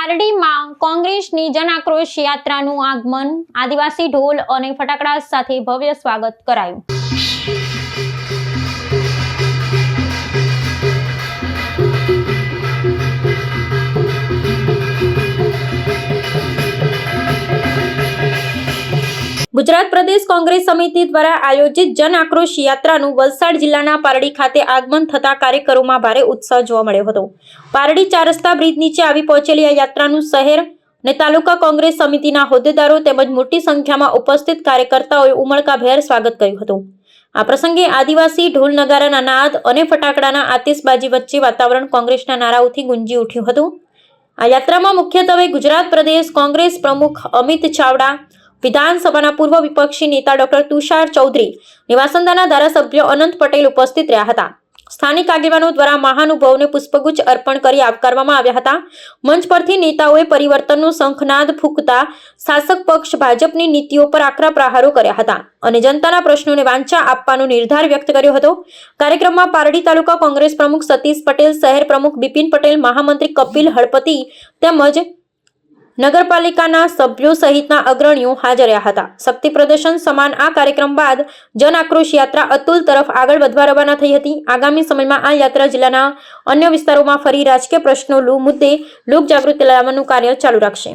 પારડીમાં કોંગ્રેસની જન આક્રોશ યાત્રાનું આગમન, આદિવાસી ઢોલ અને ફટાકડા સાથે ભવ્ય સ્વાગત કરાયું। ગુજરાત પ્રદેશ કોંગ્રેસ સમિતિ દ્વારા આયોજિત જન આક્રોશ યાત્રાનું વલસાડ જિલ્લાના પારડી ખાતે આગમન થતા કાર્યકરોમાં ભારે ઉત્સાહ જોવા મળ્યો હતો। પારડી 4 રસ્તા બ્રિજ નીચે આવી પહોંચેલી આ યાત્રાનું શહેર અને તાલુકા કોંગ્રેસ સમિતિના હોદ્દેદારો તેમજ મોટી સંખ્યામાં ઉપસ્થિત કાર્યકર્તાઓએ ઉમળકાભેર સ્વાગત કર્યું હતું। આ પ્રસંગે આદિવાસી ઢોલ નગારાના નાદ અને ફટાકડાના આતિશબાજી વચ્ચે વાતાવરણ કોંગ્રેસના નારાઓથી ગુંજી ઉઠ્યું હતું। આ યાત્રામાં મુખ્યત્વે ગુજરાત પ્રદેશ કોંગ્રેસ પ્રમુખ અમિત ચાવડા, વિધાનસભાના પૂર્વ વિપક્ષી નેતા ડોક્ટર તુષાર ચૌધરી, નિવાસંદાના ધારાસભ્ય અનંત પટેલ ઉપસ્થિત રહ્યા હતા। સ્થાનિક આગેવાનો દ્વારા મહાનુભાવોને પુષ્પગુચ્છ અર્પણ કરી આવકારવામાં આવ્યા હતા। મંચ પરથી નેતાઓએ પરિવર્તનનો શંખનાદ ફૂંકતા શાસક પક્ષ ભાજપની નીતિઓ પર આકરા પ્રહારો કર્યા હતા અને જનતાના પ્રશ્નોને વાંચા આપવાનો નિર્ધાર વ્યક્ત કર્યો હતો। કાર્યક્રમમાં પારડી તાલુકા કોંગ્રેસ પ્રમુખ સતીશ પટેલ, શહેર પ્રમુખ બિપિન પટેલ, મહામંત્રી કપિલ હળપતિ તેમજ નગરપાલિકાના સભ્યો સહિતના અગ્રણીઓ હાજર રહ્યા હતા। શક્તિ પ્રદર્શન સમાન આ કાર્યક્રમ બાદ જન આક્રોશ યાત્રા અતુલ તરફ આગળ વધવા રવાના થઈ હતી। આગામી સમયમાં આ યાત્રા જિલ્લાના અન્ય વિસ્તારોમાં ફરી રાજકીય પ્રશ્નો મુદ્દે લોકજાગૃતિ લાવવાનું કાર્ય ચાલુ રાખશે।